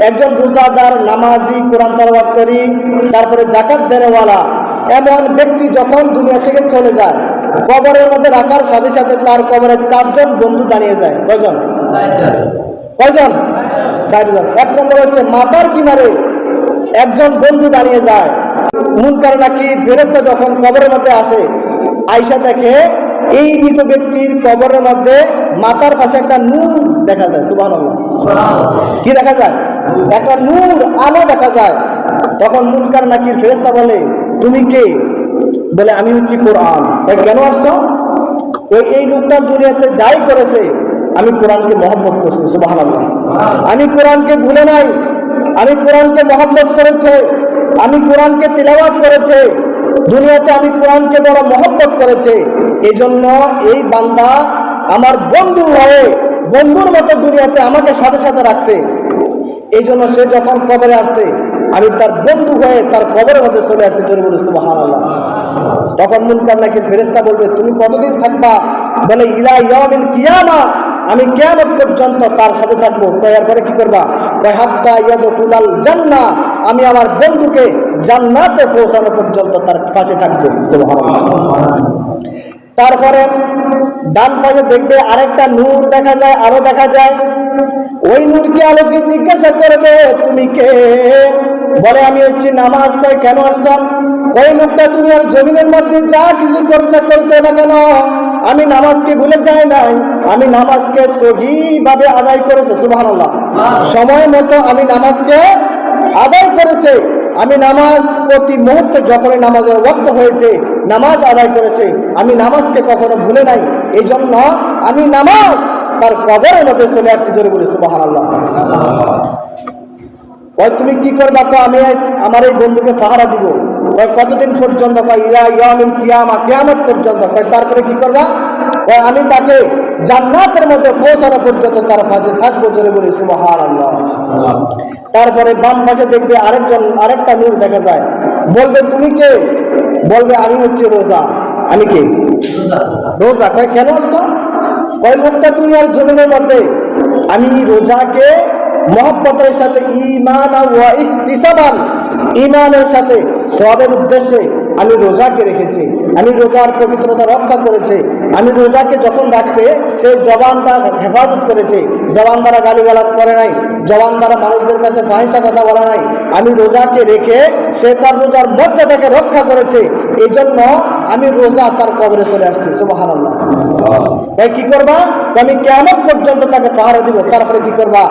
একজন রোজাদার, নামাজি, কোরআন তেলাওয়াত করি, তারপরে জাকাত দেনেওয়ালা এমন ব্যক্তি যখন দুনিয়া থেকে চলে যায়, কবরের মধ্যে রাখার সাথে সাথে তার কবরে 4 জন বন্ধু দাঁড়িয়ে যায়। কয়জন? 4 জন। এক নম্বর হচ্ছে মাথার কিনারে একজন বন্ধু দাঁড়িয়ে যায়। মুনকার নাকির ফেরেশতা যখন কবরের মধ্যে আসে, আয়েশা দেখে এই মৃত ব্যক্তির কবরের মধ্যে মাথার পাশে একটা নূর দেখা যায়। সুবহানাল্লাহ। কি দেখা যায়? একটা নূর, আলো দেখা যায়। তখন মুনকার নাকির ফেরেশতা বলে, তুমি কে? বলে, আমি হচ্ছি কোরআন। কেন আসছো? এই লোকটা দুনিয়াতে যাই করেছে, আমি কোরআনকে মহব্বত করছি। সুবহানাল্লাহ। আমি কোরআনকে ভুলে নাই, আমি কোরআনকে মহব্বত করেছে, আমি কোরআনকে তিলাওয়াত করেছে, দুনিয়াতে আমি কোরআনকে বড় মহব্বত করেছে। এই জন্য এই বান্দা আমার বন্ধু হয়ে বন্ধুর মতো দুনিয়াতে আমাকে সাথে সাথে রাখছে। এই জন্য সে যখন কবরে আসছে, আমি তার বন্ধু হয়ে তার কবরের মধ্যে চলে আসছি। জোরে বলে সুবহানাল্লাহ। তখন মুনকার নাকির ফেরেশতা বলবে, তুমি কতদিন থাকবা? বলে, ইলা ইয়াউমিল কিয়ামা, আমি কিয়ামত পর্যন্ত তার সাথে থাকবো। কয়ার পরে কি করবা? হাত্তা ইয়াদখুলাল জান্নাহ, আমি আমার বন্ধুকে জান্নাতে পৌঁছানো পর্যন্ত তার পাশে থাকবো। সুবহানাল্লাহ। তারপরে ডান পাশে দেখবে আরেকটা নূর দেখা যায়, আলো দেখা যায়। ওই নূরকে আলোকে জিজ্ঞাসা করবে, তুমি কে? বলে, আমি হচ্ছি নামাজ। কয়, কেন আসলাম? কয়, লোকটা দুনিয়ার জমিনের মধ্যে যা কিছু করছে না কেন, আমি নামাজকে ভুলে যাই নাই, আমি নামাজকে সহিভাবে আদায় করেছে। সুবহানাল্লাহ। সময় মতো আমি নামাজকে আদায় করেছে। আমি নামাজ প্রতি মুহূর্তে যখন নামাজের ওয়াক্ত হয়েছে নামাজ আদায় করেছে। আমি নামাজকে কখনো ভুলে নাই। এই জন্য আমি নামাজ তার কবরের মধ্যে চলে আসছি। জোরে বলি সুবহানাল্লাহ। কয়, তুমি কি করবা? আমি আমার এই বন্ধুকে পাহারা দিব। কয়, কতদিন পর্যন্ত? কয়, ইলা ইয়াউমিল কিয়ামা, কিয়ামত পর্যন্ত। কয়, তারপরে কি করবা? কয়, আমি তাকে জান্নাতের মধ্যে পৌঁছানো পর্যন্ত তার পাশে থাকবো। জোরে বলি সুবহানাল্লাহ। তারপরে বাম পাশে দেখবে আরেকটা নূর দেখা যায়। বলবে, তুমি কে? বলবে, আমি হচ্ছে রোজা। আমি কে? রোজা। কয়, কেন আসছো? কয়, লোকটা দুনিয়ার জমিনের মধ্যে আমি রোজাকে মহব্বতের সাথে ঈমান ওয়া ইহতিসাবান, ঈমানের সাথে সওয়াবের উদ্দেশ্যে আমি রোজাকে রেখেছি। আমি রোজার পবিত্রতা রক্ষা করেছে। আমি রোজাকে যখন রাখছে সেই জবানটা হেফাজত করেছে। জবান দ্বারা গালিগালাজ করে নাই, জবান দ্বারা মানুষদের কাছে ফাহিশা কথা বলা নাই। আমি রোজাকে রেখে সে তার রোজার মর্যাদাকে রক্ষা করেছে। এই জন্য আমি রোজা তার কবরে চলে আসছি। সুবহানাল্লাহ। ভাই কি করবা? আমি কিয়ামত পর্যন্ত তাকে পাহারা দিব। তারপরে কি করবা?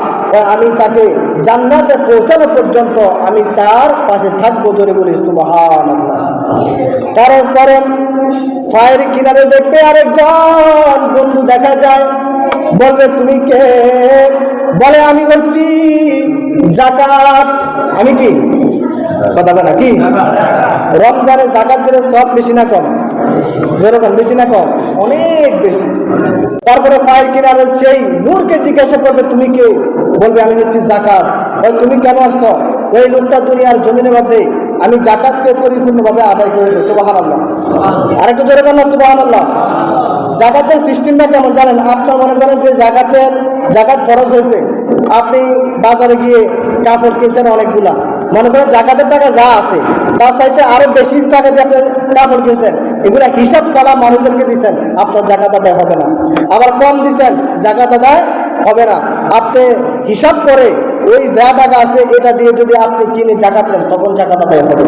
আমি তাকে জান্নাতে পৌঁছানো পর্যন্ত আমি তার পাশে থাকবো। জোরে বলি সুবহানাল্লাহ। তারপরে ফায়ের কিনারে দেখবে আরেকজন বন্ধু দেখা যায়। বলবে, তুমি কে? বলে, আমি বলছি যাকাত। আমি কি? কথা বলা কি? রমজানে যাকাত দিলে সব বেশি না কম? যেরকম বেশি না কম? অনেক বেশি। তারপরে ফায়ের কিনারে সেই নূরকে জিজ্ঞাসা করবে, তুমি কে? বলবে, আমি হচ্ছি যাকাত। তুমি কেন আসছো? ওই লোকটা দুনিয়ার জমিনের মধ্যে আমি যাকাতকে পরিপূর্ণভাবে আদায় করেছি। সুবহানাল্লাহ। আরেকটু জোরে বলেন সুবহানাল্লাহ। যাকাতের সিস্টেমটা কেমন জানেন? আপনার মনে করেন যে যাকাত ফরজ হয়েছে, আপনি বাজারে গিয়ে কাপড় কিনছেন অনেকগুলা, মনে করেন যাকাতের টাকা যা আছে তার চাইতে আরো বেশি টাকা দিয়ে আপনি কাপড় কিনছেন, এগুলা হিসাব ছাড়া মানুষদেরকে দিচ্ছেন, আপনার যাকাত আদায় হবে না। আবার কম দিচ্ছেন, যাকাত আদায় হবে না। আপনি হিসাব করে ওই যা টাকা আছে এটা দিয়ে যদি আপনি কিনে যাকাত দেন তখন যাকাত আদায় হবে।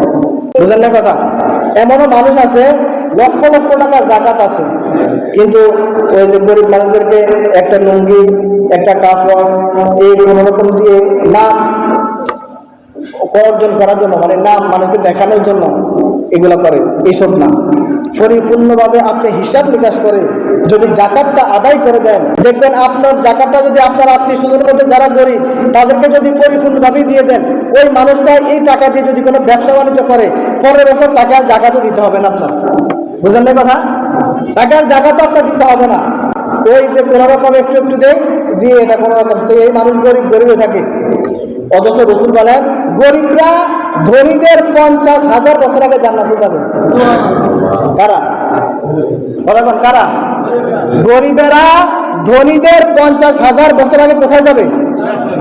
বুঝলেন না কথা? এমনও মানুষ আছে লক্ষ লক্ষ টাকা যাকাত আছে, কিন্তু ওই যে গরিব মানুষদেরকে একটা লুঙ্গি, একটা কাপড় এই কোনো রকম দিয়ে নাম অর্জন করার জন্য, মানে নাম মানুষকে দেখানোর জন্য এগুলো করে। এইসব না, পরিপূর্ণভাবে আপনি হিসাব নিকাশ করে যদি যাকাতটা আদায় করে দেন, দেখবেন আপনার যাকাতটা যদি আপনার আত্মীয় স্বজনের মধ্যে যারা গরিব তাদেরকে যদি পরিপূর্ণভাবে দিয়ে দেন, ওই মানুষটা এই টাকা দিয়ে যদি কোনো ব্যবসা বাণিজ্য করে, পরের বছর তাকে আর যাকাতও দিতে হবে না আপনার। বুঝলেন না কথা? তাকে আর যাকাতও আপনার দিতে হবে না। ওই যে কোনো রকম একটু একটু দেয়, জি এটা কোনো রকম, তো এই মানুষ গরিবে থাকে। অথচ রাসূল বলেন, গরিবরা ধনীদের 50,000 বছর আগে জান্নাতে যাবে। কারা? বলেন কারা? গরিবেরা ধনীদের 50,000 বছর আগে কোথায় যাবে?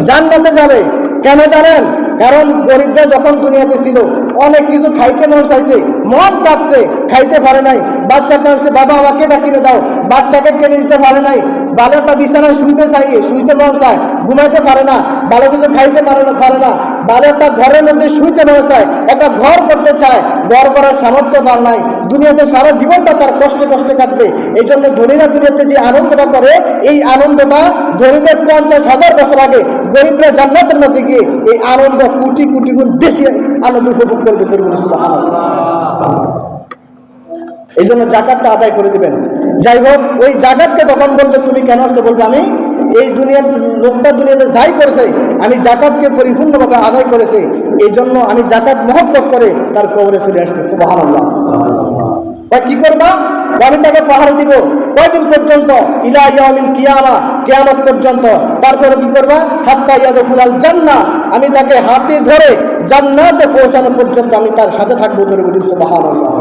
জান্নাতে যাবে। কেন জানেন? কারণ গরিবরা যখন দুনিয়াতে ছিল অনেক কিছু খাইতে মন চাইছে, মন কাঁদছে, খাইতে পারে নাই। বাচ্চা কাঁদছে, বাবা আমাকে এটা কিনে দাও, বাচ্চাকে কিনে দিতে পারে নাই। ভালো একটা বিছানায় শুইতে মন চায়, ঘুমাইতে পারে না। ভালো কিছু খাইতে পারে না। ভালো একটা ঘরের মধ্যে শুইতে মন চায়, একটা ঘর করতে চায়, ঘর করার সামর্থ্য তার নাই। দুনিয়াতে সারা জীবনটা তার কষ্টে কষ্টে কাটবে। এই জন্য ধনীরা দুনিয়াতে যে আনন্দটা করে, এই আনন্দটা ধনীদের 50,000 বছর আগে গরিবরা জান্নাতের মধ্যে গিয়ে এই আনন্দ কোটি কোটি গুণ বেশি আনন্দ উপভোগ করবে। সুবহানাল্লাহ। এই জন্য জাকাতটা আদায় করে দিবেন। যাই হোক, ওই জাকাতকে তখন বলবে তুমি কেন আসছো? বলবে আমি এই লোকটা দুনিয়াতে যাই করেছে, আমি জাকাতকে পরিপূর্ণভাবে আদায় করেছি, এই জন্য আমি জাকাত মহব্বত করে তার কবরে চলে আসছে। সুবহানাল্লাহ। কি করবা? আমি তাকে পাহাড় দিব। কয়দিন পর্যন্ত? ইলা ইয়াউমিল কিয়ামা, কিয়ামত পর্যন্ত। তারপরে কি করবা? হাত্তা ইয়াদখুলাল জান্নাহ, আমি তাকে হাতে ধরে জান্নাতে পৌঁছানো পর্যন্ত আমি তার সাথে থাকবো। সুবহানাল্লাহ।